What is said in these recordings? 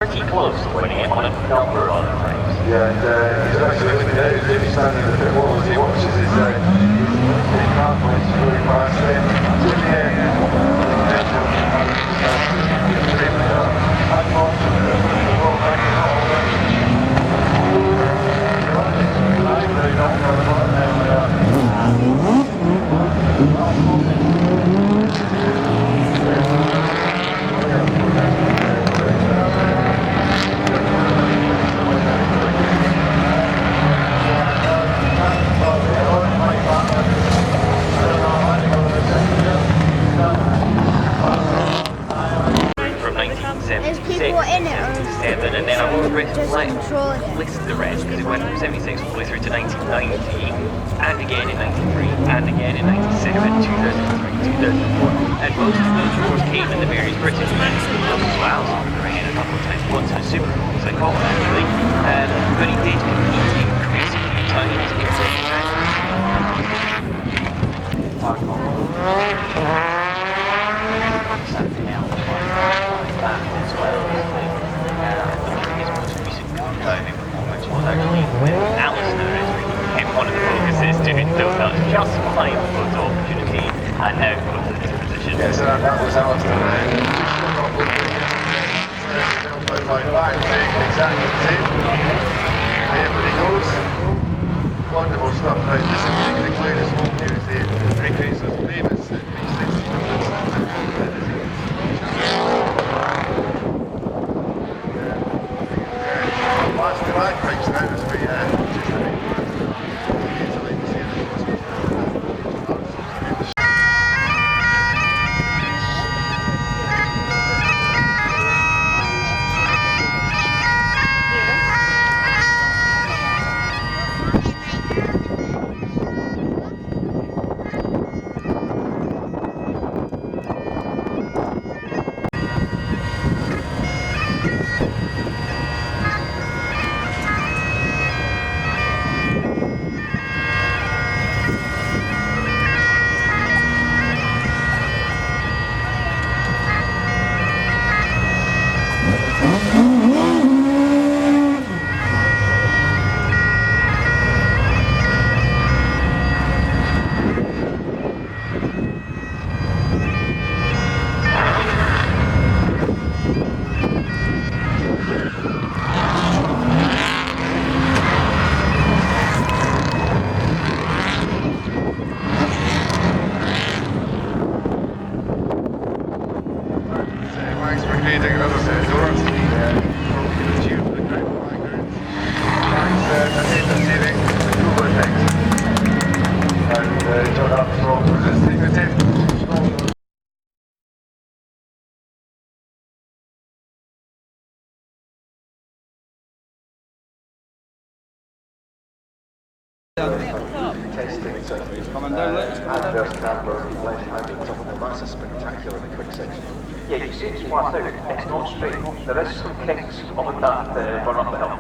Pretty close to winning it on a number of other times. Yeah, and he's actually looking at it, if he's standing in the pit wall as he watches his car points really fast in the and then I will list the rest because it went from 76 all the way through to 1990 and again in 93 and again in 97, 2003, 2004 and most of those tours came in the various British events as well. So we ran a couple of times, once in a Super Bowl as I call it actually, but he did compete increasingly times in something else back as well. His most recent diving performance was actually when Alistair is became one of the focuses doing those just fine photo opportunity and now put into position. Yes, that was Alistair. Back exactly the same. Everybody goes. Wonderful stuff. Right, this is really clear as home news. The Mcrae is famous at last drag pipes now as we testing, so adverse camber, left-handed top of the that's a spectacularly quick section. Yeah, you see it's flat out, it's not straight. There is some kinks on that run up the hill.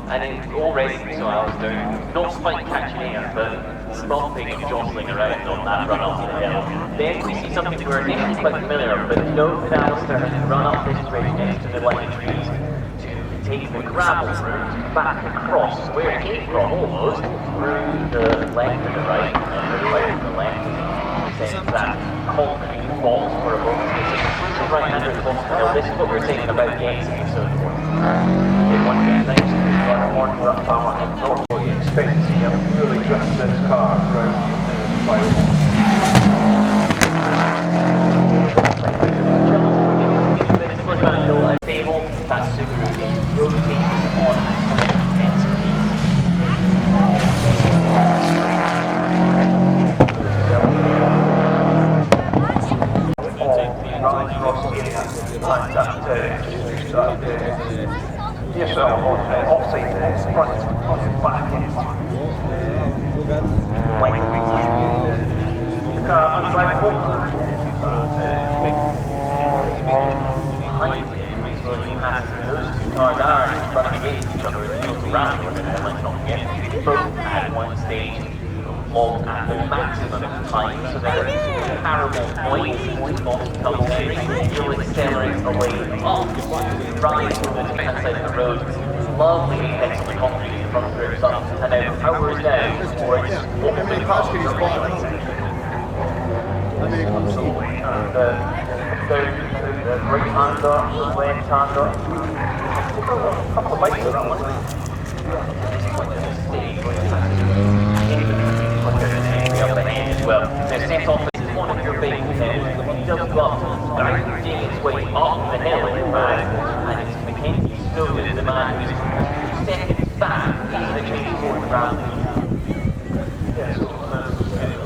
And it already, so I was doing, not quite catching air, but stomping and jostling around on that run up the hill. Then we see something we're initially quite familiar, but know that Alistair has run up this bridge next to the line of trees to take the gravel route back across where it came from almost, through the left and the right, and the right and the left. Sends that concrete box for a moment. It's right under the bottom of the hill. This is what we're saying about gates and so forth. They want to get nice and more up power and not what you expect to see. You really drift this car around the fire. Table, that's super easy. Rotating on intense speed. Yourself on offside front back end. Undragged behind him, so you have those two cars are running against each other and you around with it, and let's not forget, both at one stage log at the maximum time, so that at comparable points to Boston Coventry, you'll accelerate away up, right over the left-hand side of the road. Lovely apex on the concrete in front of the grips up, and then powers down towards what will be past the right-hander, left-hander. A couple of bites of that one. As well. Now set off is one of your big hills. It does go up, directing its way up the hill in fact, and it's Mackenzie Snowden, the man who's seconds back in the change forward round. Yeah, so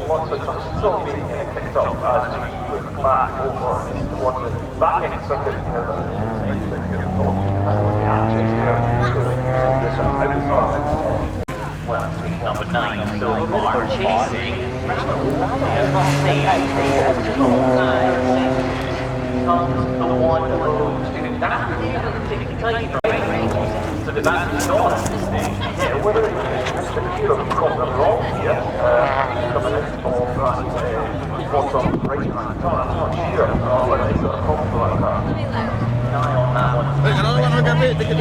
lots of stuff still being picked up as we look back over towards the back end circuit. Well, number 9 so far, chasing. Comes the 102. That's the time, right? So the back is not at this stage. Yeah, whether it's Mr. Hero got them wrong here, coming in for that what's on the right hand. No, I'm not sure. Whether he's got a problem like that. Eye on that one. Look, another one, we're going to get the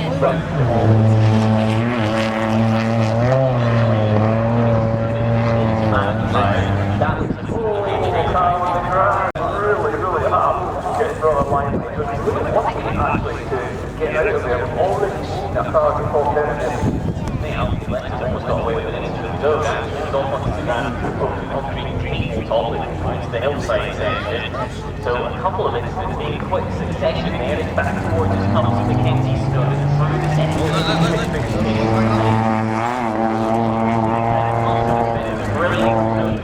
That was really hard getting from the line. He was really wanting actually to get out of there. We've already seen a car before Kennedy. now, Lennon almost got away with it into the go. He's almost to that concrete cable top towards the hillside section. So a couple of incidents in quick succession there. It's back towards his comes Mackenzie Snowden through the centre. Brilliant.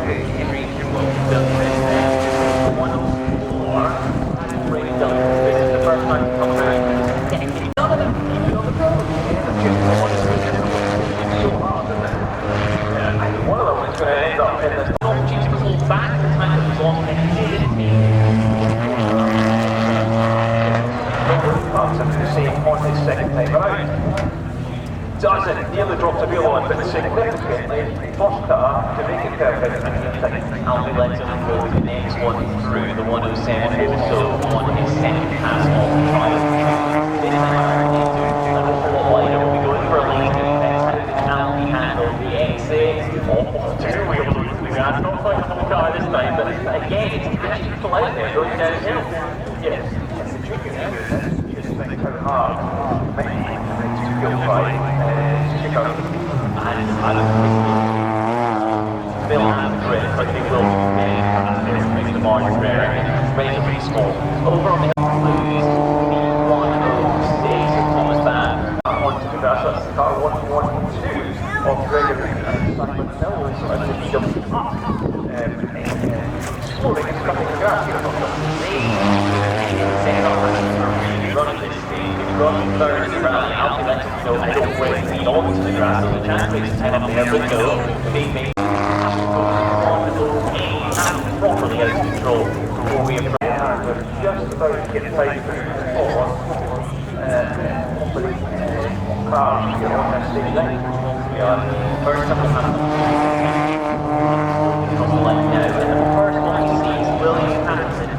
Henry Kimball. Doesn't nearly dropped a wheel on, but significantly first car to make it perfect and I'll be letting him go the next one through the 107 also on his second pass of the trial. This time an awful lot wider, we'll be going for a lane and how did Alfie handle the exit? Two wheels on the grass, not quite a full car this time, but again it's catching people out there going downhill. yes, the junior just think how hard to go by and Bill and Chris, but they will make the margin there. Relatively small. Over on the hill, lose the 106 of Thomas Band. That's car 112 of Gregory and Simon Mills as they jump up. Slowly it's cutting the grass here. Running this stage, running third in the rally, Alfie lets him go, I don't wait onto the grass, so the chance is 10 up there, but no, they may have to go on the goal, and properly out of control before we approach. We're just about to get tight through the floor. Hopefully, cars here on this stage line. We are first up the hand. From the line now, and the first one he sees, William Patterson.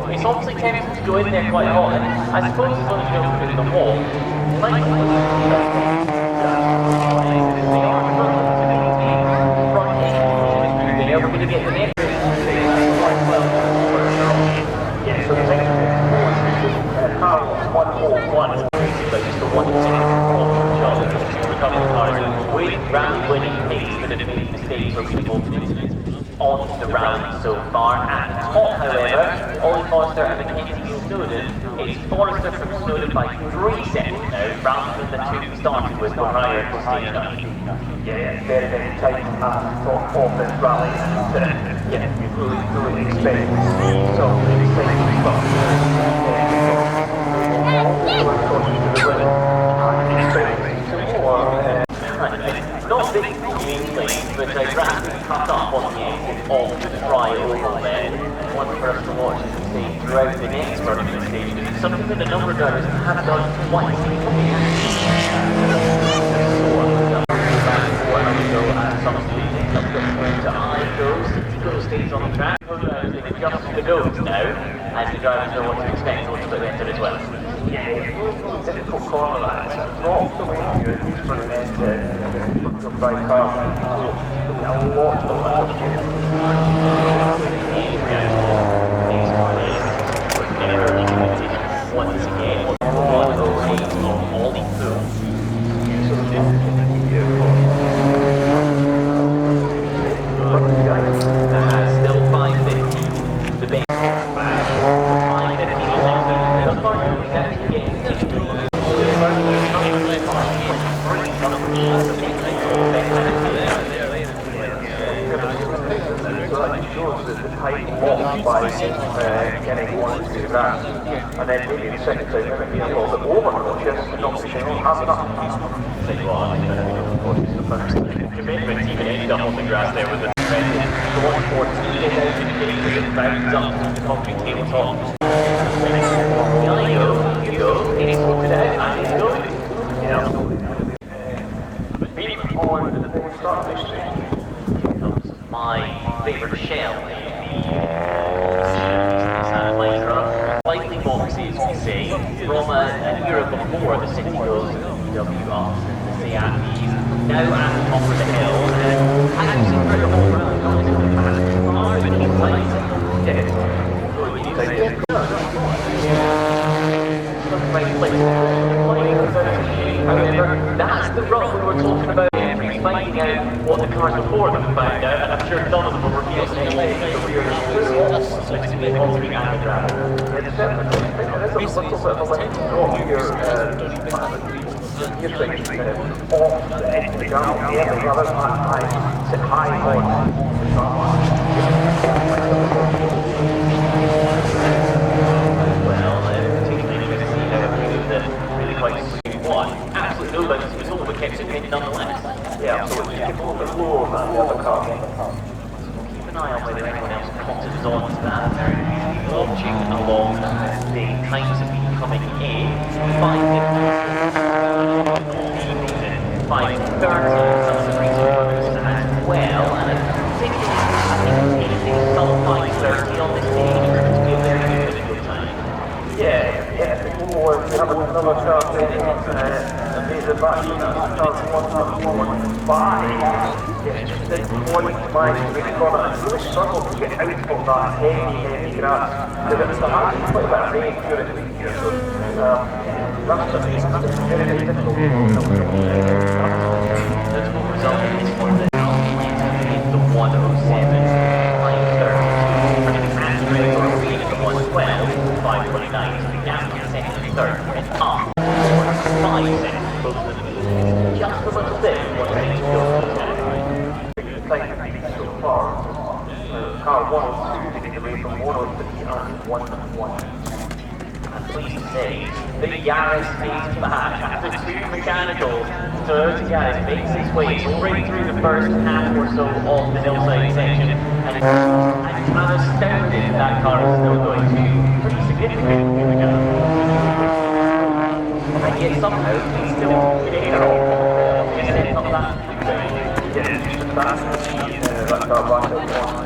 It's obviously tempting to go in there quite hot, and I suppose it's only going to put in the wall. Like, they are going to get the net. Yeah, so the next car 101. But just the one job of recovering cars with round winning pace that have made mistakes or people on the round so far. At the top, however, Ollie Foster and Mackenzie Snowden. It's Forrester from Snowden by 3 seconds now, rather than the 2 we started with prior to stage 9. Yeah, very, very tight at the top of this rally. Yeah, we really expect some exciting stuff. Not big mean things, but so rapidly cut up on the exit of the tri-oval there. One for us to watch as we see throughout the next vertical stage. It's something that a number of drivers have done twice. Stays on the track. They adjust the nose now, and the drivers know what to expect once they enter as well. Yeah, it's a difficult corner that. It's not the way you do it for the end of by car. So a lot of once again, 108 of Ollie Pool. Still 550, the best. 550 the part we actually get by getting one to do that, and then maybe the second time maybe a little bit overcautious and not pushing on hard enough. Commitment even ended up on the grass there with the red. The 114 is out in the gate as it bounds up to the concrete tabletop. You go, it's sorted out and it's going. Being on the start of this street comes my favourite shell. Micrae, slightly boxes, we say, from an era before the city goes VW up, the Seat now at the top of the hill, and actually pretty all around, are the key lights. However, that's the rub we were talking about, finding out what the cars before them found out, and I'm sure none of them will reveal anyway, so we're altering out the driver. It's definitely a little bit of a length drop here. You're saying off the edge of the ground, yeah, the other high, sit high on the particularly good to see how a few that really quite smooth one. Absolutely no limits, it was all but kept it in nonetheless. Yeah, so it's just a little bit lower than the other car. Keep an eye on whether anyone else cottons on to that. They're watching along the times have been coming in. 5:30, 5:30, some of the recent runners as well, and particularly anything some 5:30 on this stage proves to be a very good time. Yeah, before we have another car and there's a back it's just this point mine really really struggled to get out of that heavy grass because it's actually quite a bit of rain during the week here, so that's very difficult. That's what resulted in this one. The 107, 5:32, accurate for a read at the 112, 5:29, so the gap in second and third, and up 5 seconds closer to the lead. Just a little bit, what makes you feel so far, car 102 taking away from 103 and 101. I'm pleased to say the Yaris is back after two mechanicals. Toyota Yaris makes its way straight through the first half or so of the hillside section, and I'm astounded that car is still going to pretty significantly together. And yet somehow he's still getting it all. It's not that that car back on.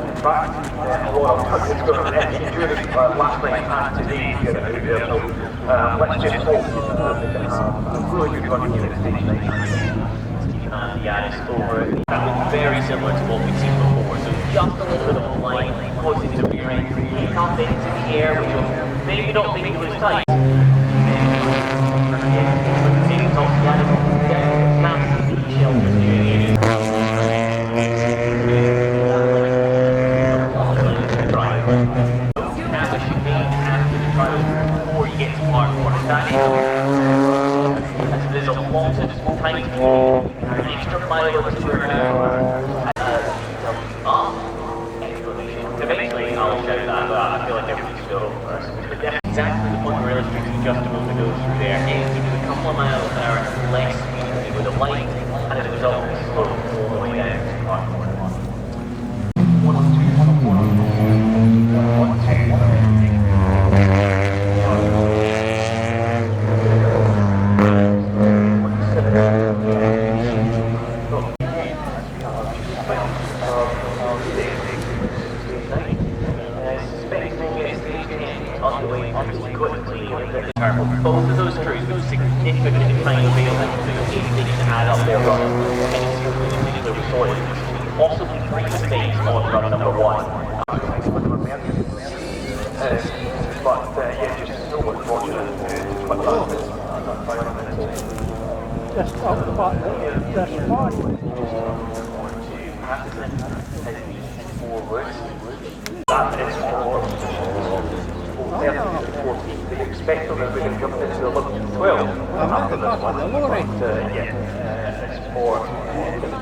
In fact, it's going to end during last night and today to get it out there. So let's just hope that they can have a really good run here at stage 9. Keep an eye on the Yaris over. That was very similar to what we've seen before. So just a little bit of a line, causing the rear end to kick up into the air, which will maybe not think it was tight. There's a lot of tiny extra mile or two eventually I'll show that, but I feel like everything's still over first. Exactly the point where electric adjustable to go through there. It was a couple of miles an hour less speed with a light, and as a result, it slowed all the way down to part 1. Both of those crews with significant time available to add up their run, and the resort, possibly 3 mistakes on run number 1. But yeah, just so unfortunate. Just off the back there, that's fine. Forwards. That is for 14. They expect them that we're going to jump into 11 to 12 after this one. But it's for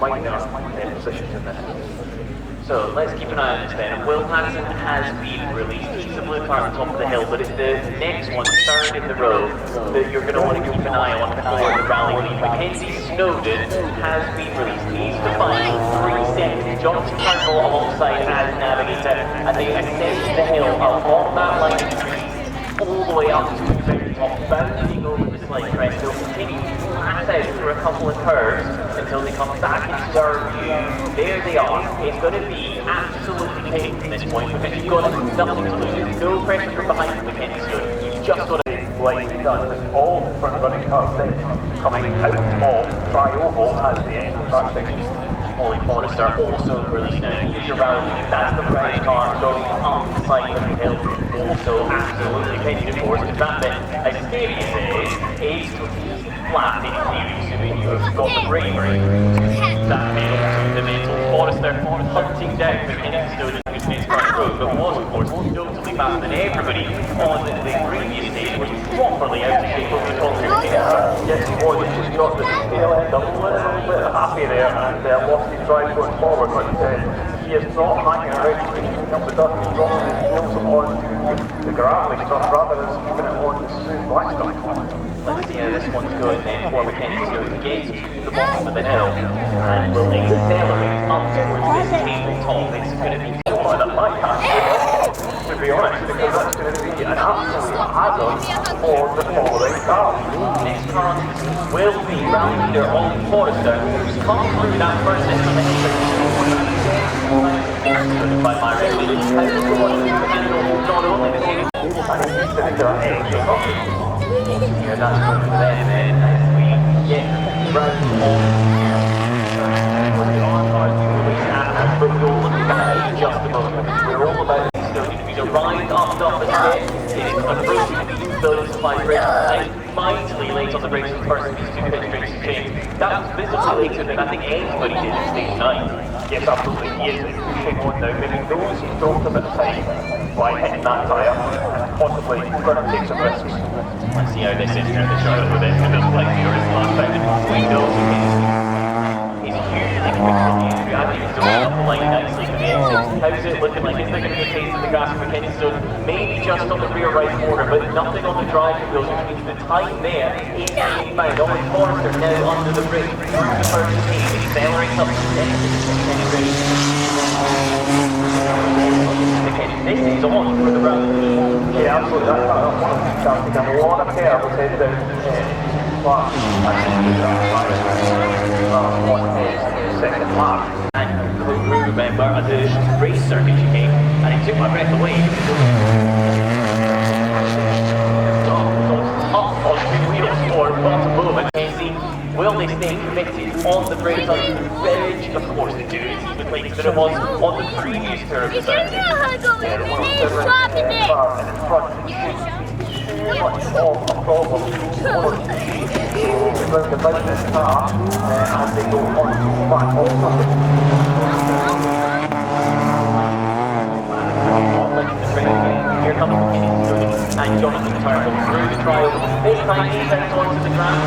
minor positions in this. So let's keep an eye on this then. Will Hansen has been released. He's the blue car at the top of the hill, but it's the next one, third in the row, that you're going to want to keep an eye on for the rally lead. Mackenzie Snowden has been released. He's the final 3 seconds. Johnson Turnbull alongside as navigator, and they ascend the hill along that line of trees all the way up to the very top, bounding over the slight crest. They'll continue flat out for a couple of curves until they come back into our view. There they are. It's going to be absolutely painful from this point because you've got nothing to lose. No pressure from behind Mackenzie Snowden. You've just got to like done with all the front running cars then coming out of Tri-Oval as the end of the track section. Ollie Forrester also released now. Here's your rally. That's the Mcrae car going up the side of the hill. Also absolutely painted, of course, because that bit, as scary as it is flat in theory, assuming you have got the bravery to that pedal to the metal. Forrester hunting down Mackenzie Snowden, who's in his front row, but was, of course, notably faster than everybody on the previous stage, was properly out of shape over the concrete. Yes, he was. He just got the tail end a little bit happy there and lost his drive going forward, but he is not hanging around keeping up the dust. He's dropping his wheels on the gravelly stuff rather than keeping it on the smooth black stuff. Let's see how this one's going then for Mackenzie Snowden. Gets to the bottom of the hill and will accelerate up towards this tabletop. It's going to be one that might have to be honest, because that's going to be an absolute hazard for the following car. Next car on the scene will be rally leader Ollie Forrester, who's come through that first set on the hill. By my recollection, not only the team, And he's sitting there yeah, that's good for them then as we get round but we'll look at it just a moment. We're all about Snowden. He's arrived up the steps. It is approaching those 5 brakes. And mightily late on the brakes for the first of these 2 pit straights to change. That was visibly later than I think anybody did in stage 9. yes, absolutely, he is pushing on now, maybe those who dropped a bit of time by hitting that tyre and possibly going to take some risks. Let's see how this is here in the Charlotte with it. It doesn't like the Oris last time. We know he's hugely quick from the entry. I think he's going up the line nicely for the exit. How's it looking like? Is there going to be a taste of the grass for Mackenzie Snowden? Maybe just on the rear right corner, but nothing on the drive of those, which means the time there is being found. Ollie Forrester now under the brake through the first stage, accelerates up to the end of the This is on for the round. Yeah, absolutely, that's one of the things I've taken a lot of care was headed out but I think that's on his second lap. And remember at the race circuit she came and it took my breath away. Up on 2 wheels for but a moment. Will they stay committed on the brakes on the edge? Of course they do. It's even later than it was on the previous tour of the circuit. Much more a problem for the business car as they go on to back also. Here comes Mackenzie Snowden and Jonathan Turnbull through the trial. This time he heads onto the ground.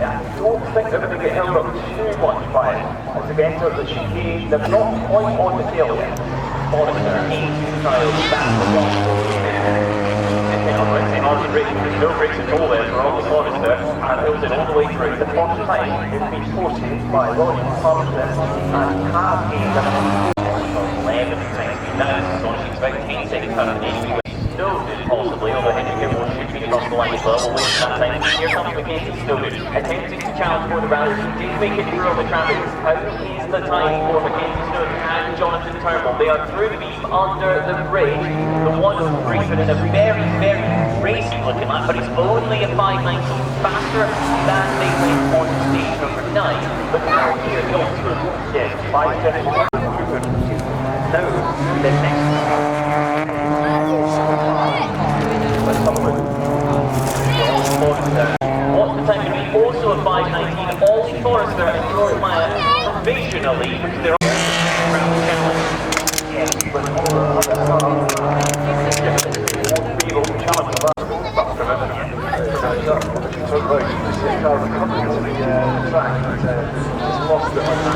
I don't think they're going to get held up too much by it as they enter the chicane. They're not quite on the tail yet. Forrester into the trial, back to the there's no brakes at all there for all the Forrester, and it was in all the way through. The first time it's been forced by William Harrison and has been 11 times. That is astonishing. It's about 10 seconds out of the anyway. Snowden possibly, although Henry Gibbons should feet across the line as well. We'll wait for that time. Here comes Mcrae Snowden, attempting to challenge for the rally. He did make it through on the traffic. How is the time for Mcrae Snowden and Jonathan Turnbull? They are through the beam under the bridge. The 1-3, but in a very, very racy looking lap, but he's only a 5.19 faster than they went on stage number 9. But now here, the Oxford, yes, 5.7. Now, the next. What's the time going to be? Also a 5.19. Ollie Forrester and George Maya provisionally, because they're all around the challenge. Yes, but all the other won't be able to challenge the last stuff from it. So right, just the car recovering to the track, but just lost it on that.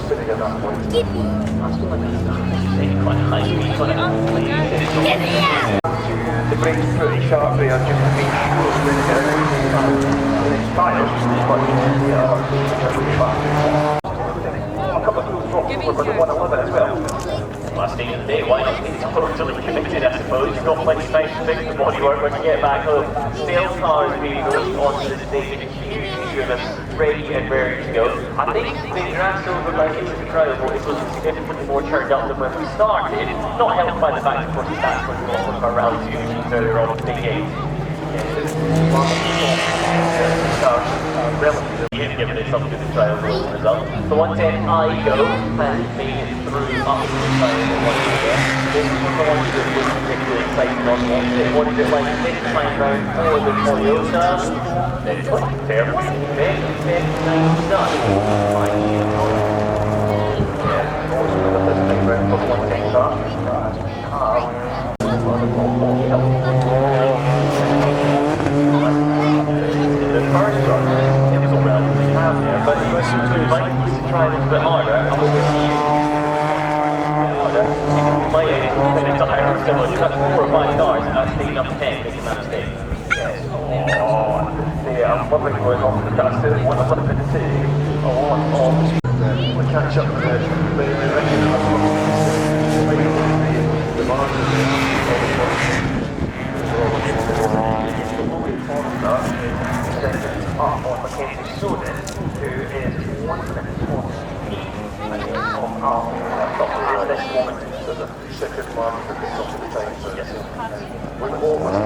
Spinning at that point. Quite high speed on it. The brake's pretty sharp there, just to make sure that it's tired, but a couple of tools dropped over by the 111 as well. Last stage of the day, why not? It's totally committed, I suppose. You've got plenty of time to fix the bodywork when you get back home. Sales cars being released onto the stage, a huge of them ready and raring to go. I think the Grand Silver Line into the trial vote is looking significantly more turned up than when we started. Not helped by the fact, of course, that's when we lost one of our rally 2 machines earlier on in the game. Relatively given it some good trial vote result. The 110 IGO has made it through up to the trial vote again. This was the one that was particularly exciting on what is it like this time round for the Toyota? Next one, fair play. Nice done. Yeah, also with this time round for the 110 car. The first run, it was all relatively calm there, but he was invited to try a little bit harder, and we will see harder. He might have been into higher similar. You've got 4 or 5 cars at stage number 10, making that mistake. Yes. I'm wondering going on for the cast there. One of them in the city. We'll catch up with the up on Mcrae Snowden, who is 1 minute 40 at this moment. So the second mark at the top of the time. So yes, we're almost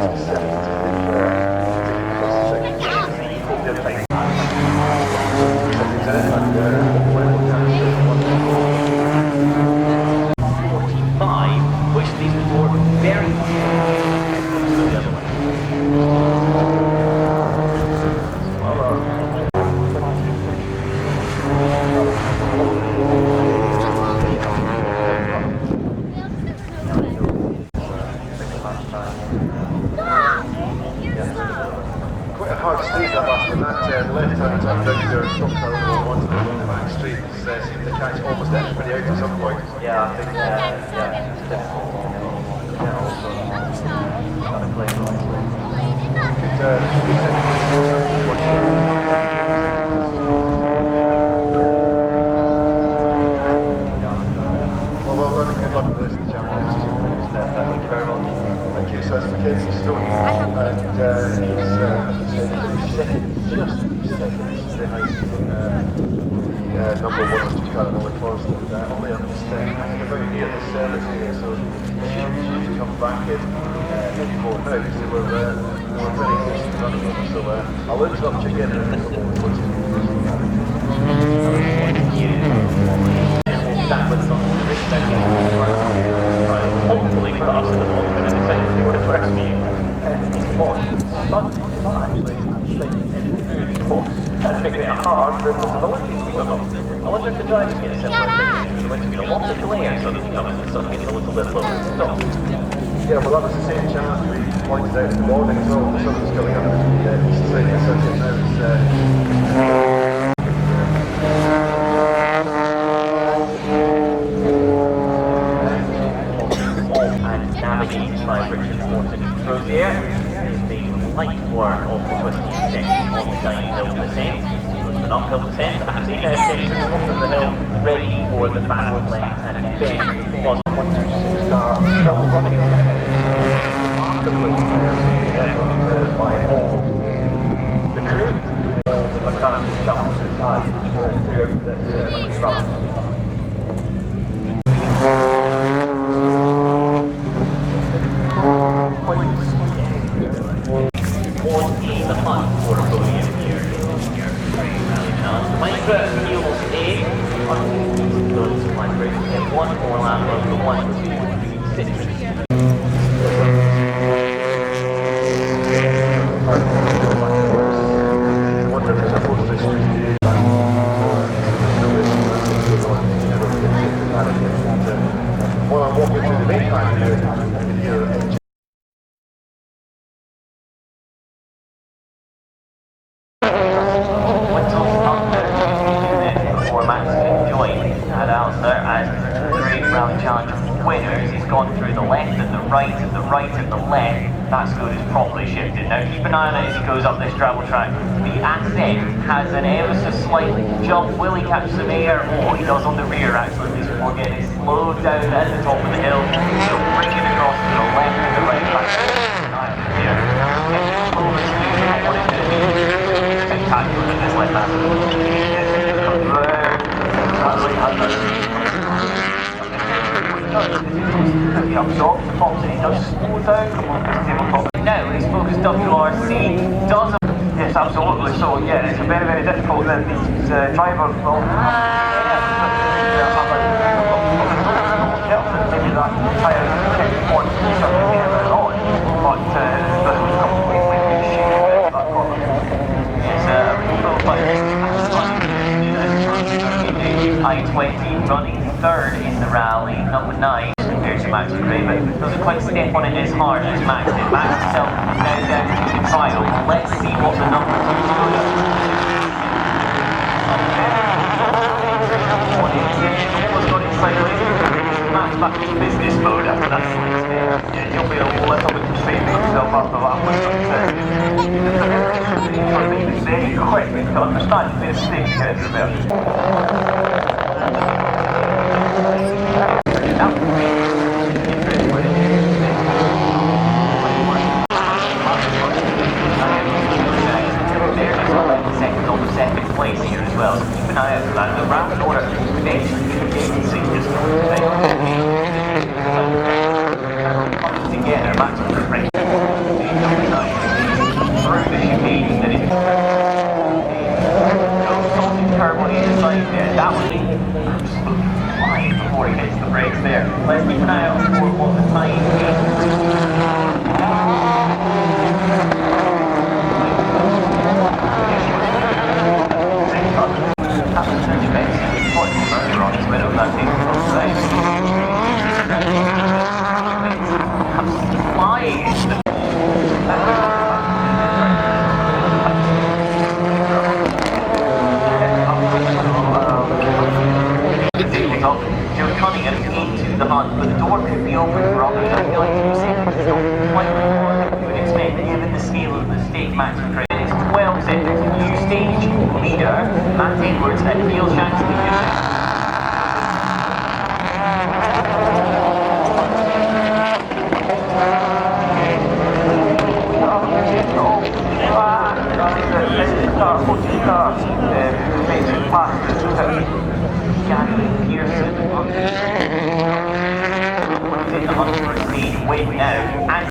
45, which leaves the board very the other one. Quite a hard stage that last one. That left-hand turn down there, stop car over onto the back street seemed to catch almost everybody out at some point. Yeah, I think, well done and good luck with this, champions. Thank you very much. Thank you. So that's Mcrae Snowden, and he's second behind the number 1 was just kind of only forced only up this about near the service here, so she come back in before now because they were very close to running over, so I'll interrupt you again in a couple of minutes. That was on the race hopefully faster than what we're going to say if it would have worked for you. But actually, and making it hard for the possibilities we got on. I wonder if the drivers get a similar thing. When you want to glare so that you come in and suddenly get a little bit lower and stop. Yeah, well that was the same challenge we pointed out in the morning as well. The sun was going under the east side of the circuit now. Navigated by Richard Morton. Rosier is making light work of the twisting section on the downhill descent. an uphill descent. I've seen sections up the hill ready for the fast lanes, and Ben was 126 star, still running remarkably by all. The crew, all the mechanical challenges had throughout this run. Was in the hunt for a podium here. Mcrae fuels in on those Mcrae in one more lap of the 1, 2, 3, 6. While I'm walking through the main track here, I can hear Winners, he's gone through the left and the right and the right and the left. That score is properly shifted. Now keep an eye on it as he goes up this gravel track. The ascent has an ever so slight jump. Will he catch some air? Oh, he does on the rear actually. He's getting it slowed down at the top of the hill. He'll bring it across to the left and the right back. Here. What is going to be spectacular in this left hand. Now he's focused WRC, doesn't... Yes, absolutely. So, yeah, it's very, very difficult that these drivers will maybe that tyre on certainly on, but this was completely reshaped that corner. It's I-20 running third in the rally, number 9 compared to Mcrae, but doesn't quite step on it as hard as Max did. Max himself now down to the trial. Let's see what the number 2 is going to do. Almost got it slightly. Max back in business mode after that swing there. Yeah, you'll be a little bit frustrated with yourself after that one, but it's very quick to understand the mistake to get into there. Second place here as well, so keep an eye out for that. The round order eventually see just together, Max Mcrae through the chicane that is salting turbo on either side there. That would be absolutely flying before he hits the brakes there. Let's keep an eye out for what the time is. Into the hunt, but the door could be open for others. I feel like 2 seconds is not quite what you would expect given the scale of the stake Max Mcrae. It's 12 seconds. New stage leader, Matt Edwards and Neil Shanksley. Pearson in the hunt for a stage win now, and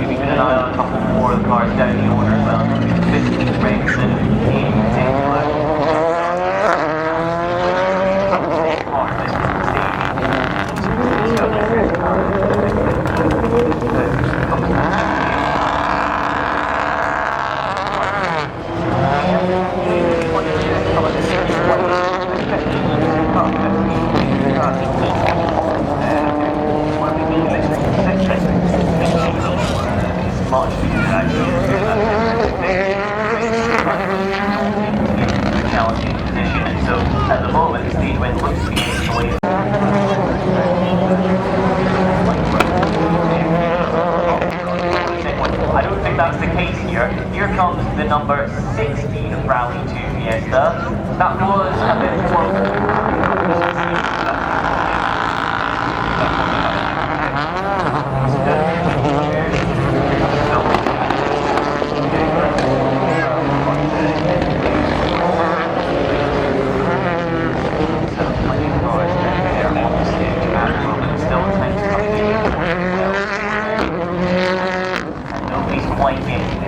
keeping an eye on a couple more of the cars down the order as well. 15 breaks and 8 particular. Challenging position, and so at the moment the stage win looks to be away. was a bit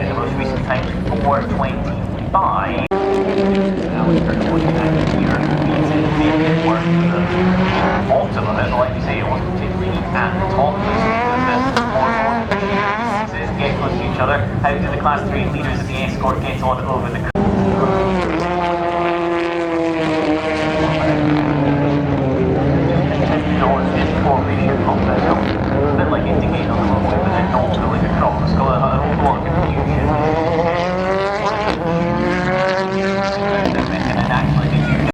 the most recent time 4:25. Bottom of it, like you say, it wasn't particularly at the top. Get close to each other. How do the Class 3 leaders of the escort get on over the a bit like indicating on the roadway, but then not going across. Got a whole lot of confusion. And actually, did you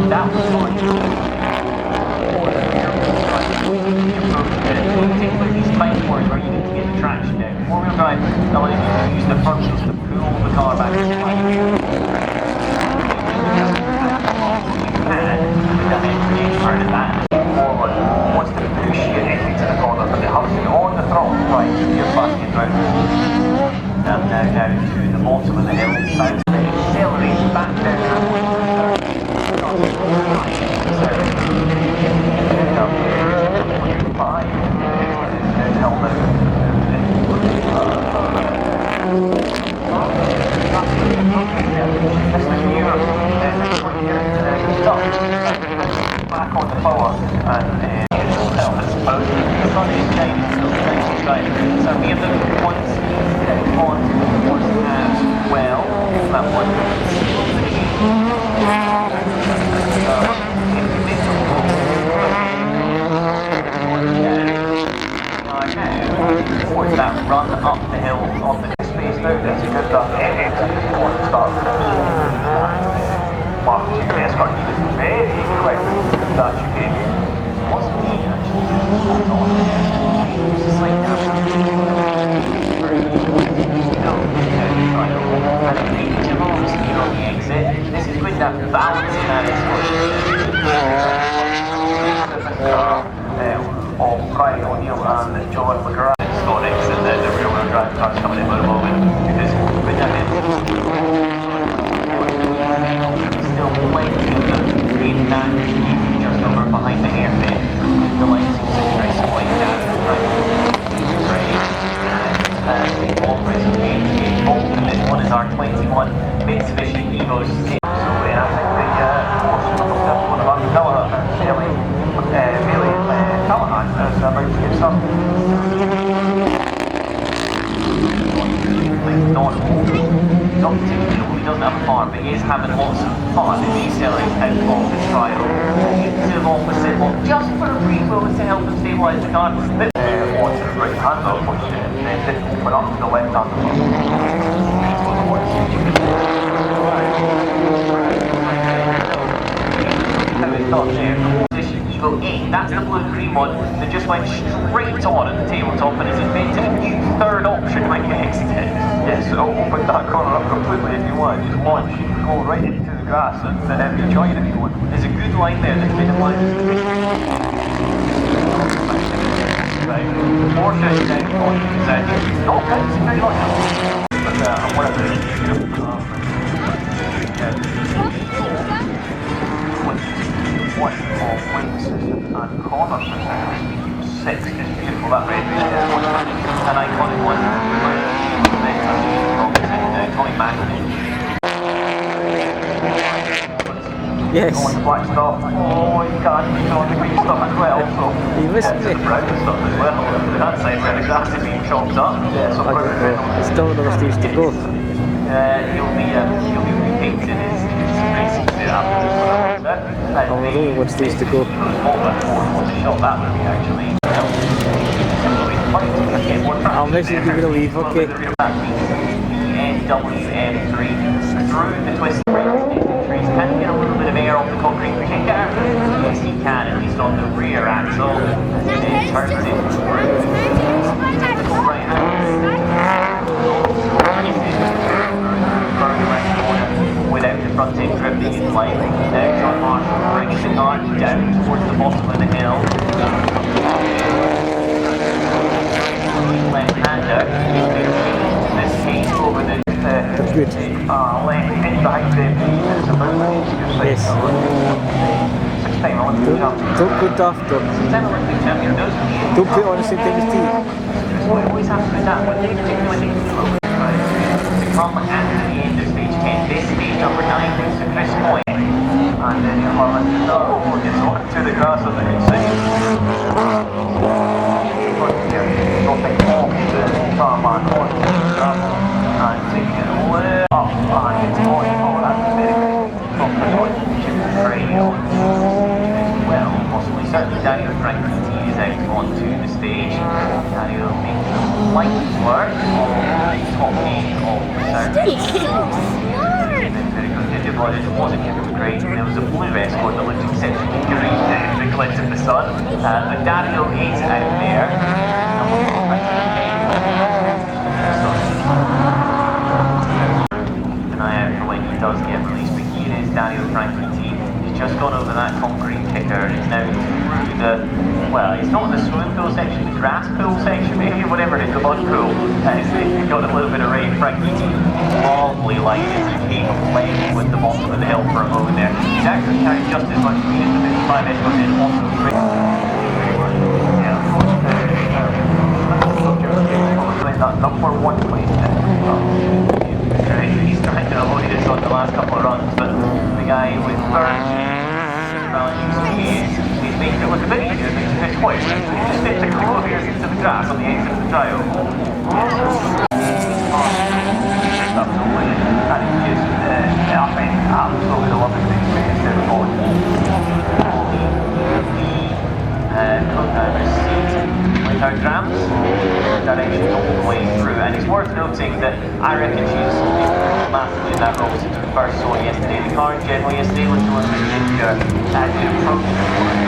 that was fine. These tight corners where you need to get the traction down. Four-wheel drive allows you to use the front wheels to pull the car back to life. Part of that forward wants to push you into the corner, but it has you on the throttle right, you're backing round. And now down to the bottom of the hill, south, accelerate back down. Back on the power and help us both. The front is changing, so we have the points on as well. That one. Towards that run up the hill on the space now. That's a good start. Mark, you can escort you very quick. That you can. Wasn't me actually. Just like that. And each of those here on the exit. This is going to balance that escort. Of Mcrae, O'Neill and John Mcrae. Escort exit, the rear-wheel drive car's coming in for a moment. Because with that still plenty of them in that just over behind the hairpin. The lights seem to be very slight down right. This one is our 21 Mitsubishi Evos. So I think the one of our Miller really Callahan has about to get some he's not particularly, he doesn't have a farm, but he is having lots of fun and he's selling out of the trial. To the opposite one, just for a brief moment to help him stabilise the car. Onto the right hand though, which then didn't open up to the left hand. Evo 8, that's the blue and green one that just went straight on at the tabletop and is invented a new third option when you exit it. Yes, so open that corner up completely if you want, just launch, you can go right into the grass and enjoy it if you want. There's a good line there that's made a line. More shit down on the side. No, guys, very much. But one of the one of wind system and corner system. 6 is beautiful, that red is an iconic one. Tommy Magnus. Yes. Oh, the black stuff. Oh, you can't use on the green stuff as well. So you missed me. The brown stuff as well. That side where the grass is being chopped up. Yeah, so still another stage to go. He'll be repainted his racing suit after this one. Only one stage to go. Shot that movie actually. I'll message you to leave, okay? WM3 through the twist trees. Can you get a little bit of air off the concrete kicker? Yes, you can, at least on the rear axle. It turns it through. there. This case over the Good. left in behind them is about Yes. 6-time Olympic champion. Don't go daft on. Seven Olympic champion does Don't put it on the same time as tea. what always happens is that when they particularly to come at the end of stage 10, this stage number 9 is to Chris Moy. And then you have it gets on to the grass on the inside. Dropping off the tarmac onto the grass and taking it all up and it's going for that very from the Mcrae on well, possibly certainly Daniel Frank is out onto the stage. Daniel making light work on the top end of the circuit. It wasn't Mcrae, there was a blue escort that looked exceptionally green in the glint of the sun. But Daniel is out there. Keep an eye out for when he does get released, but here is Daniel Frankie T. He's just gone over that concrete kicker and is now through the, well, it's not the swimming pool section, the grass pool section maybe, whatever it is, the mud pool. He's got a little bit of rain. Frankie T, lovely line as he came playing with the bottom of the hill for a moment there. He's actually carried just as much weight as the 55 escort in on the race. that number 1 place. He's trying to avoid this on the last couple of runs, but the guy with burns he's making it look a bit easier than his point. He just gets a couple of years into the grass on the exit of the trial. Absolutely lovely thing to instead of going. With her grams, direction all the way through, and it's worth noting that I reckon she's massively in that role since we first saw it yesterday. The car in general yesterday was doing the ginger and the approach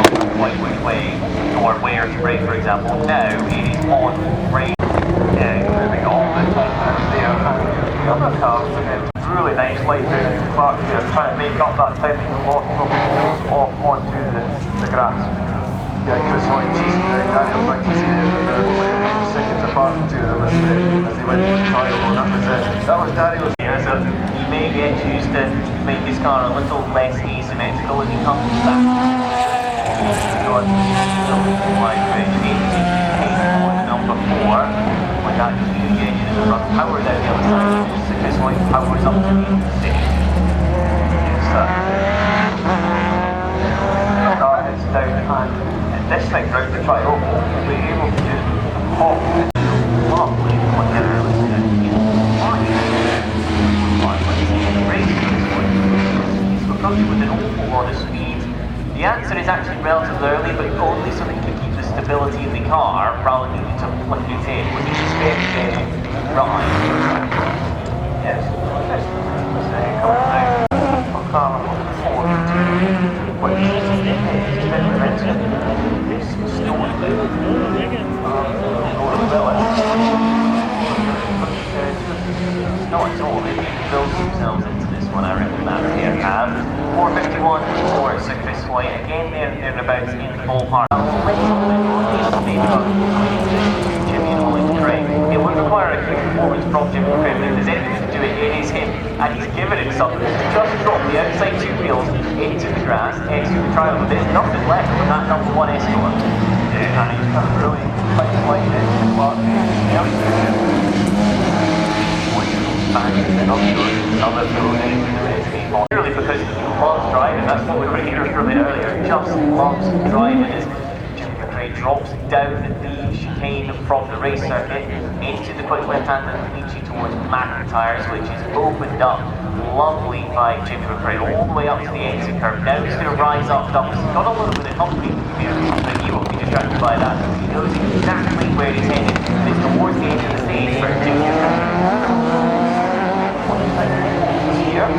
not quite which way or where to brake, for example. Now it is on brake. Moving on there, and the other car really nice light down in the park there, trying to make up that time that you lost off onto the grass. Yeah, Chris Hoyt chasing down Daniel Frankie seconds apart to them as they went to the trial, and that was Daniel's. Yeah, so he may get used to make his car a little less asymmetrical as he comes back. Number 4, when that huge engine is run power down the other side, so Chris Hoyt powers up to the station. The car heads down, and this thing round the trial will be able to just hop lovely whatever it was approaching with an awful lot of speed. The answer is actually relatively early, but only so that you can keep the stability of the car rather than needing to flick it in, which is very, very right. Yes. Car 42, which is stone. Not at all, they build themselves into this one, I reckon that here have. 451 for Sir Chris Hoyt, again they're about in the ballpark. Jimmy and Mcrae. It would require a huge performance from Jimmy Mcrae, but if there's anything to do it is him, and he's given it something. Just dropped the outside two wheels into the grass, into the trial, but there's nothing left from that number 1 escort. Yeah, and he's got a really tight line in the park. Purely because he loves driving, that's what we were hearing from it earlier, just loves driving. As Jimmy Mcrae drops down the chicane from the race circuit into the quick left hand and leads you towards Mcrae's, which is opened up lovely by Jimmy Mcrae all the way up to the exit curve. Now he's going to rise up, he's got a little bit of concrete here, but he won't be distracted by that. He knows exactly where he's headed, and it's towards the edge of the stage for Jimmy Mcrae. Here.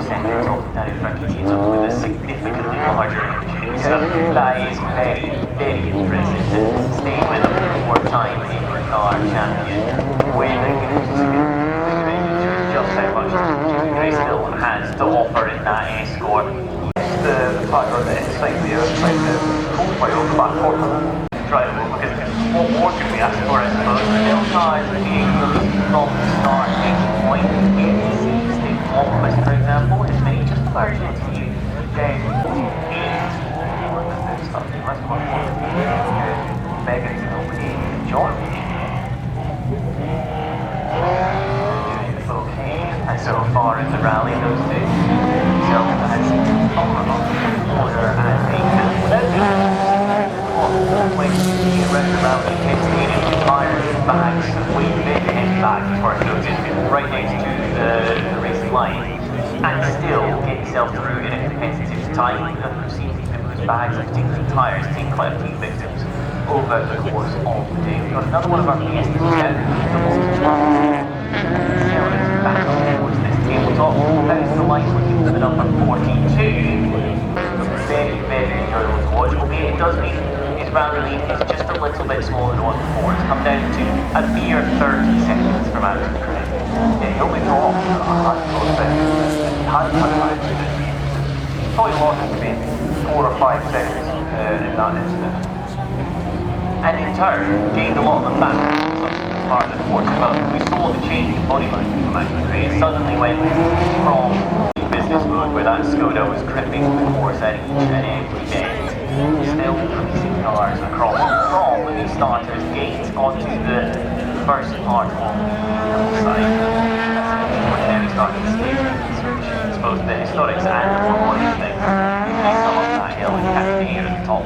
Seconds off Daniel Frankie T, with a significantly larger engine. So that is very, very impressive to stay with a 4-time Mcrae champion with a bigger engine, just how much Mcrae still has to offer in that escort. The fact that it's like the quite over the back corner. Right, because what more can we ask for, I suppose? The hill tires being released from the starting point, ATC State Office, for example, is made just large into you down 8. Something much more Megan's opening John. Okay, and so far in the rally, those two. So that's order and Aiken without when the rest of the rally gets needed, tires, bags, way big head bags before it goes in right next to the racing line, and still get yourself through in a competitive time. We've seen those bags, and particularly tires, take quite a few victims over the course of the day. We've got another one of our guests down back up towards this tabletop. That's the line looking for the number 42. Very, very enjoyable to watch. Okay, it does mean his rally lead is just a little bit smaller than it was before. It's come down to a mere 30 seconds from Mcrae. Yeah, he'll be wrong. Probably lost maybe 4 or 5 seconds in that incident. And in turn, gained a lot of them back as far as the course developed. We saw the change in body line from Mcrae. It suddenly went from business mode where that Skoda was gripping the course at each and every bend, still releasing cars across from the starter's gate onto the first part of the hillside. Now we started to see, I suppose, the historics and the formation things. Some of that hill and catch the air at the top.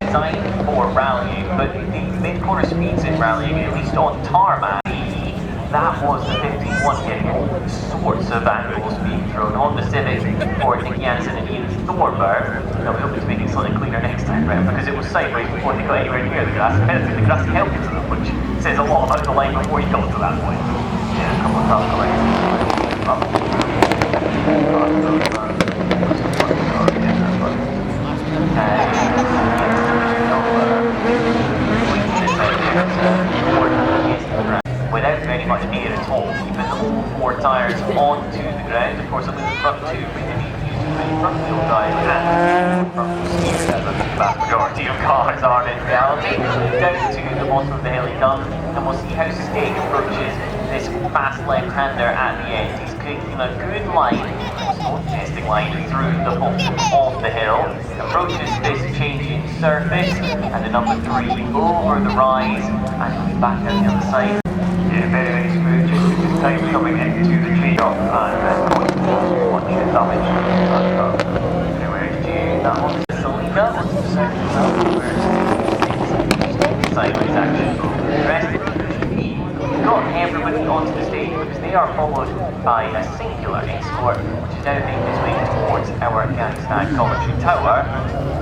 Designed for rallying, but the mid-corner speeds in rallying, at least on tarmac, that was the 51 getting all sorts of angles being thrown on the Civic for Nick Jansen and Ian Thornberg. Now we hope to make it slightly cleaner next time round because it was sideways before they got anywhere near the grassy penalty. The grassy held to them, which says a lot about the line before you got to that point. Yeah, a couple of cars going up. Without very much air at all, keeping all 4 tyres onto the ground. Of course, only the front 2 really need to use the front wheel drive and front wheel steer, as the vast majority of cars are in reality. Down to the bottom of the hill he comes, and we'll see how Stig approaches this fast left-hander at the end. He's creating a good line, almost testing line, through the bottom of the hill, approaches this changing surface, and the number 3 over the rise, and he'll be back out the other side. Yeah, very, very smooth, just time coming into the trade-off and watching the damage. Anyway, that one's Selena, sideways action. The rest of the team got everybody onto the stage because they are followed by a singular escort, which is now making its way towards our Afghanistan commentary tower.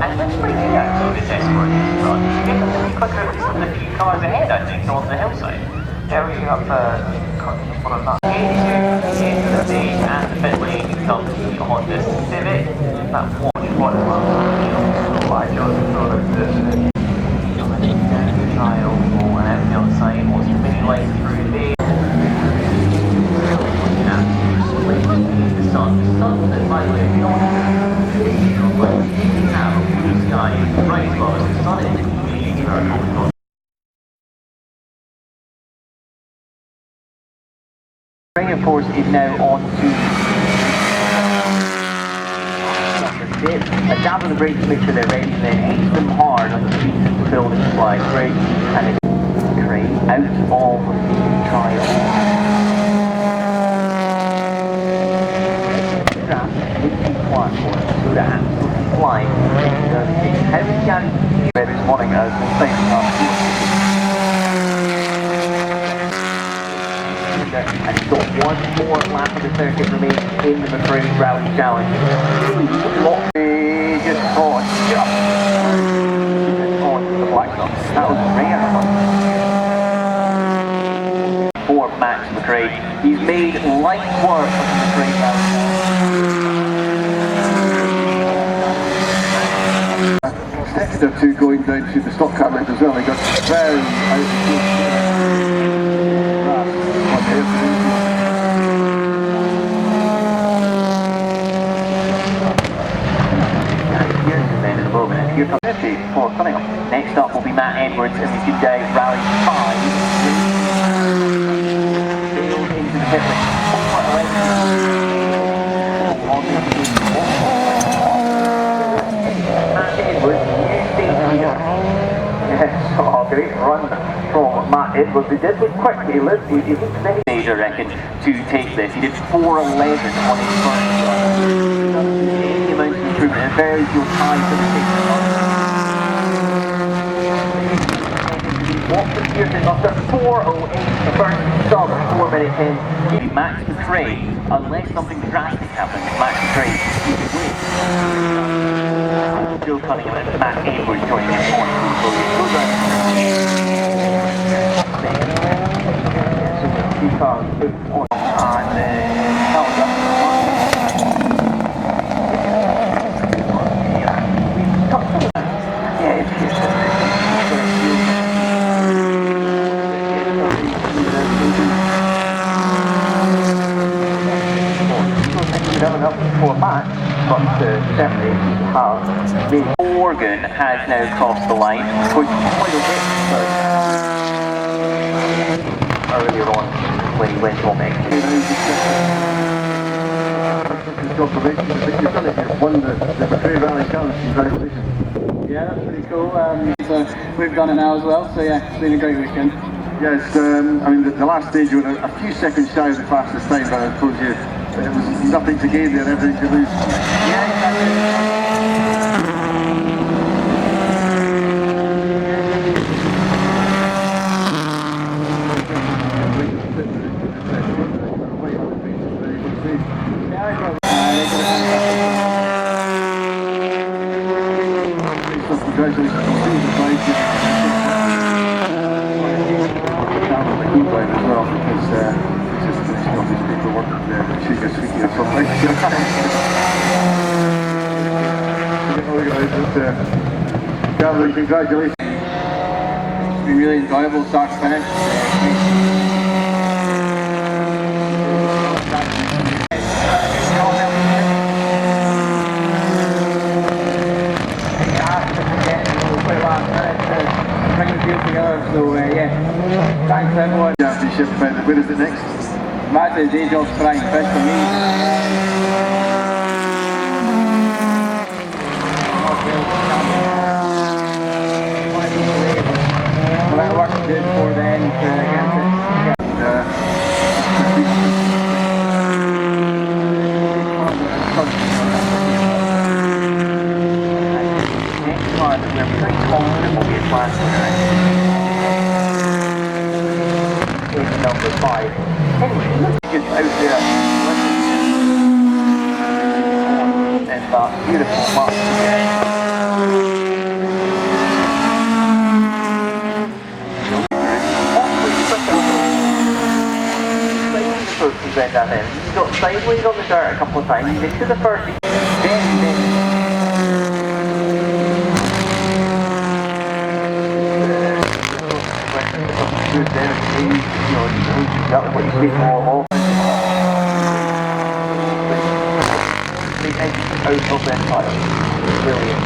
And that's pretty good actually, this escort run. It's getting a bit quicker than some of the few cars ahead, I think, on the hillside. There we have one of that. Into the end of the stage and the pit lane comes the Honda Civic. That watch what is so I just thought of this. Trial and out the other side, what's the mini light through there? The sun that by the way, not now, blue sky, right as well as the sun is the Mcrae, of course, is now on to a dab on the brakes to make sure they're ready, and then hit them hard on the feet to fill the supply. Great. And it's Mcrae out of the trial. That would be quiet for us, so that absolutely flying. How many guys this morning as the same and he's got one more lap of the circuit remaining in the Mcrae Rally Challenge. Just on the black dot. That was rare for Max Mcrae. He's made light work of the Mcrae Rally. Sector 2 going down to the stock car as well. They got very out of here comes for coming up. Next up will be Matt Edwards and we could rally 5. Sailed into the pit lane. Matt Edwards, new safety here. Yes, oh, great run from Matt Edwards. He did look quick, he looked very I reckon, to take this. He did 4:11 on his first run. Any amount of improvement, and very few times that he takes the run. Watson Pearson after 4:08, the first sub, 4 minutes in. Max Mcrae, unless something drastic happens, Max Mcrae will win. Joe Cunningham and Matt Edwards joining in on two cars on for Matt, but certainly has Morgan has now crossed the line, which quite a bit earlier on when he went home exit. Congratulations, I think you've done it, you've won the Mcrae Rally Challenge, congratulations. Yeah, that's pretty cool. So we've done it now as well, so yeah, it's been a great weekend. Yes, I mean the last stage you were a few seconds shy of the fastest time, but I told you it was nothing to gain there, everything to lose. Yeah, exactly. Congratulations on the bike. As well, because just finishing off his paperwork shooting a sweetie or something. Gavin, congratulations. It's been really enjoyable start to finish. Bring the field together, so yeah, thanks everyone. Championship, where is it next? Matt is day job's flying fish for me. Well, I worked good before then to get it. Next one, we're pretty confident will be a class winner. Is number 5. Anyway, just out there and that beautiful mark. Present that in. He got sideways on the dirt a couple of times. He did to the first. Then exactly what you speak more of. Out of their tire. Brilliant.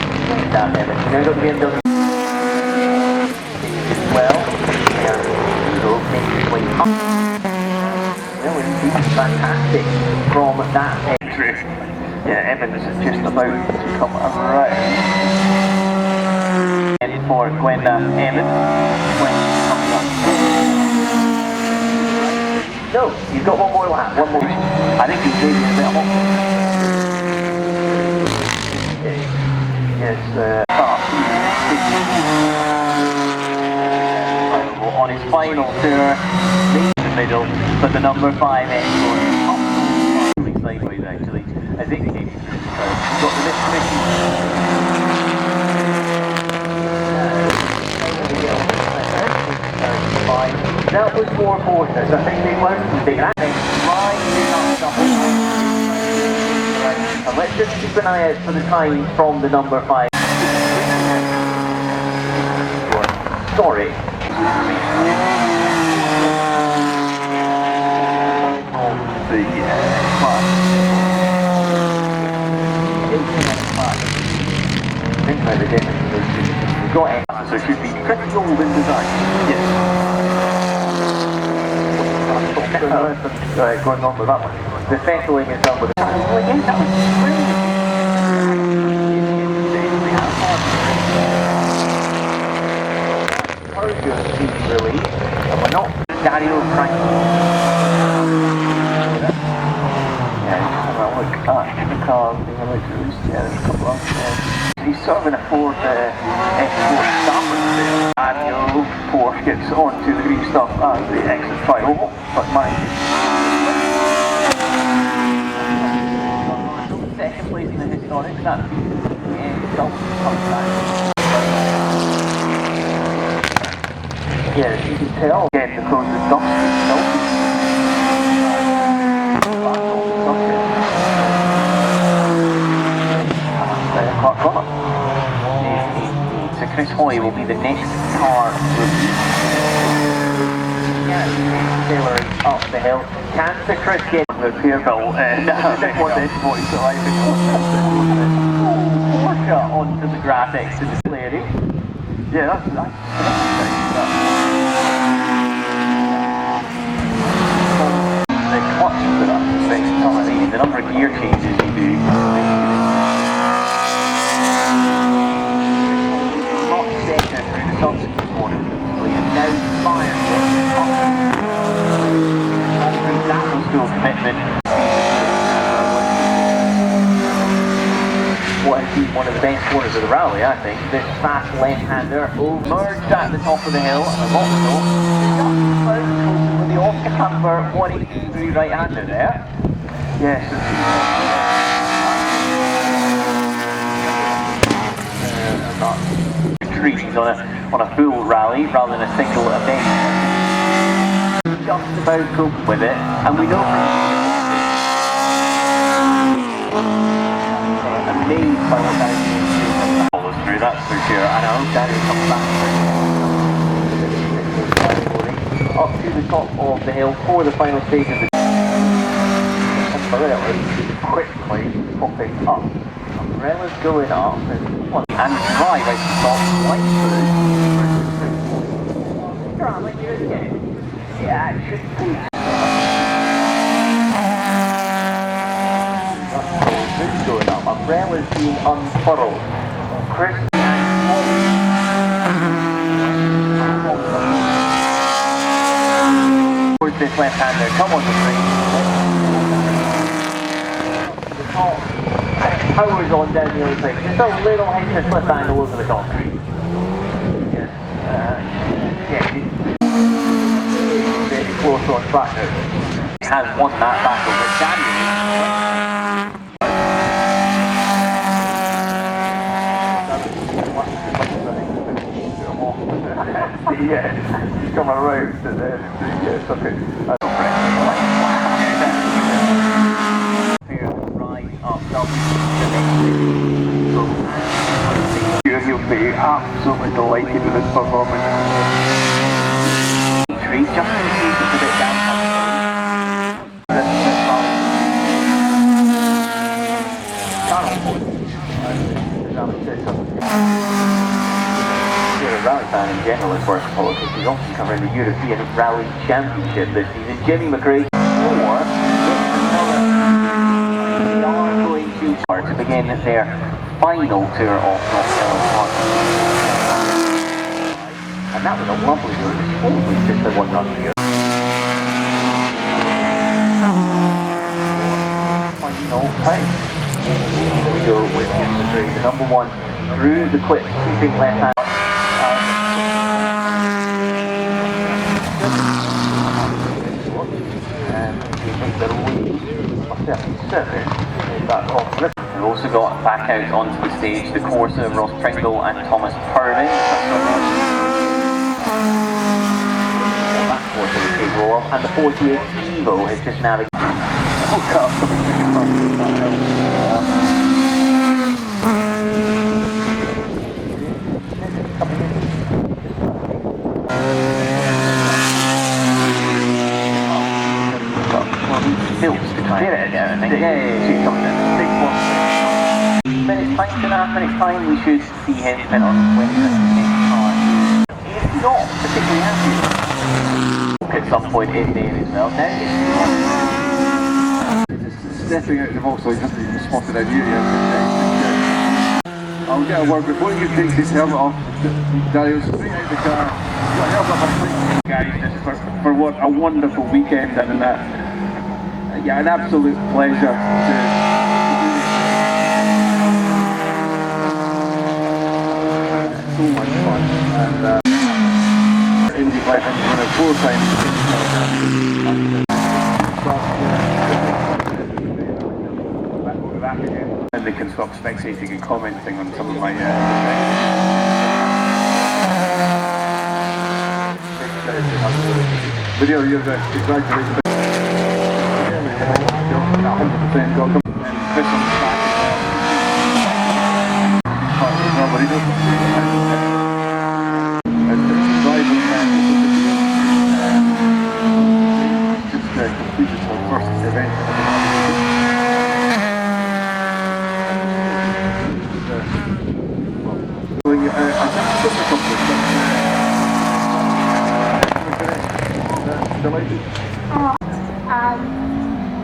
Down there. But you know, got the BMW. Well, yeah. So, making his way up. Well, it's fantastic from that entry. Yeah, Evans is just about to come around. And for Gwenda Evans. Gwen coming up. No, you've got one more lap, one more. I think he's leaving a bit of Yes, on his final tour, in the middle, but the number 5 Export sideways actually, as it came through the crowd. Got the that was 4 quarters. I think they learned something. And let's just keep an eye out for the time from the number 5. Sorry. think about the difference. We've got it, so it should be pretty old in design. Yes. Right, going on with that one. The fettling is done with the again, that was brilliant. Cargo seat release, and we're not stereo crank. The car being a little loose, yeah, there's a couple of he's sort of in a Ford Export starboard there. And your Porsche gets onto the green stuff as the exit flyover, but mine second place in the historic, that's yeah, you can tell again because the dust is melting. So Chris Hoy will be the next car tailoring up the hill. Can Sir Chris get the repair bill? Next one this morning, so I Porsche onto the graphics to display it. Yeah, that's the clutch for that thing, some of these, the number of gear changes you do. Commitment. What has been one of the best corners of the rally, I think. This fast left-hander merged at the top of the hill, and a lot of those with the off-camber 183 right-hander there. Yes. Trees on a full rally rather than a single event. Just about coping with it, and we know from amazed by what Danny follows through, that's for sure, and I hope Danny comes back up to the top of the hill for the final stage of the umbrella quickly popping up. Umbrella's going up, and drive out the top, right through. Drama here again. Yeah, it should be. This going up. Umbrella's being unfurled. Chris towards this left-hander. Come on, the three. The top. Powers on down the other side. Just a little hint of slip angle over the concrete. Yeah. Close on track now. Has won that battle, but Daniel yeah, he's come around to there. Yeah, okay. Right up, you'll be absolutely delighted with this performance. Just to see just a bit down. You're a rally fan in general is worth following because he's often covering the European Rally Championship this season. Jimmy Mcrae, or to begin their final tour of North Carolina. And that was a lovely route. Only just the one run here. Final time. Here we go with the number one through the quick keeping left hand. We've also got back out onto the stage the Corsa, Ross Pringle and Thomas Purvey. And the 48 Evo has just navigated. Minutes, 5.5 and it's time we should see him fit on when he's in the next car. He's not particularly happy at some point in there as well. Now Just stepping out of the box, so he hasn't even spotted out here yet. I'll get a word before he takes his helmet off. Darius, straight out the car. He's got a helmet off, guys, just for what a wonderful weekend, and yeah, an absolute pleasure to so much fun. And Indy 500 won it 4 times. And they can stop spectating and commenting on some of my but you're congratulations. 100% got them. Chris on the back. Nobody does. And the driving just completed her first event.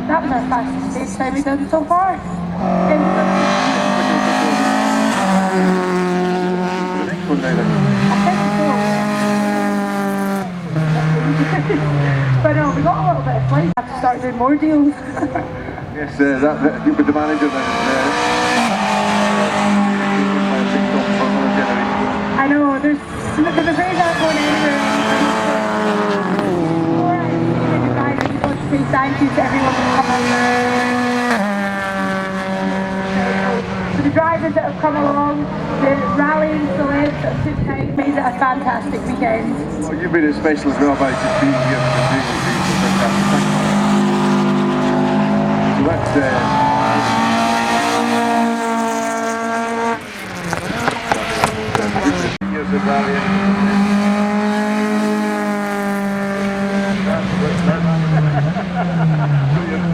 That was our fastest stage time we've done so far. But no, we got a little bit of flight. I have to start doing more deals. Yes, that you'll be the manager then. I know, there's a phrase out going anywhere. Before I say goodbye, I just want to say thank you to everyone who's come out. To the drivers that have come along, the rallying celebs that took time, made it a fantastic weekend. Well, you've been especially well about just being here and doing these fantastic. So that's years of rallying.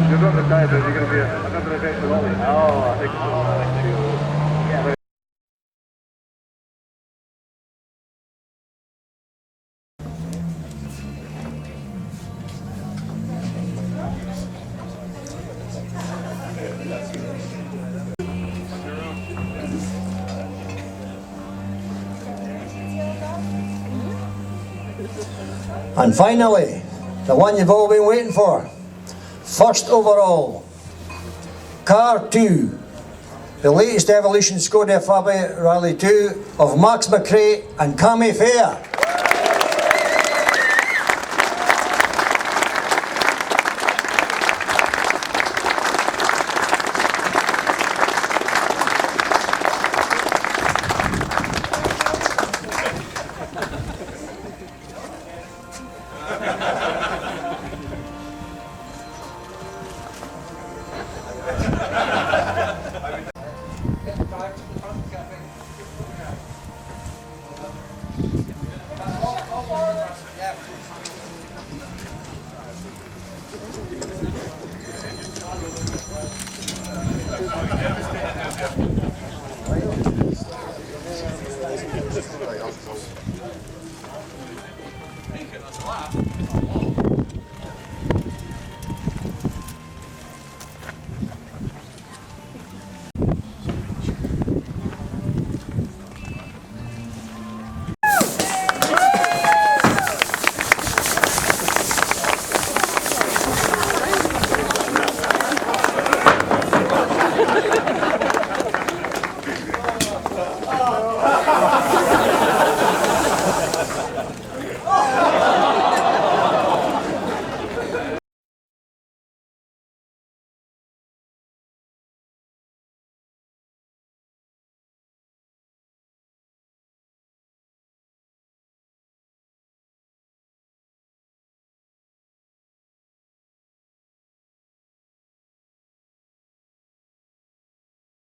You're not retired, but you're going to be another event with Ollie. Oh, I think so. Yeah. And finally, the one you've all been waiting for. First overall, Car 2, the latest evolution Skoda Fabia Rally 2 of Max Mcrae and Cammy Fair.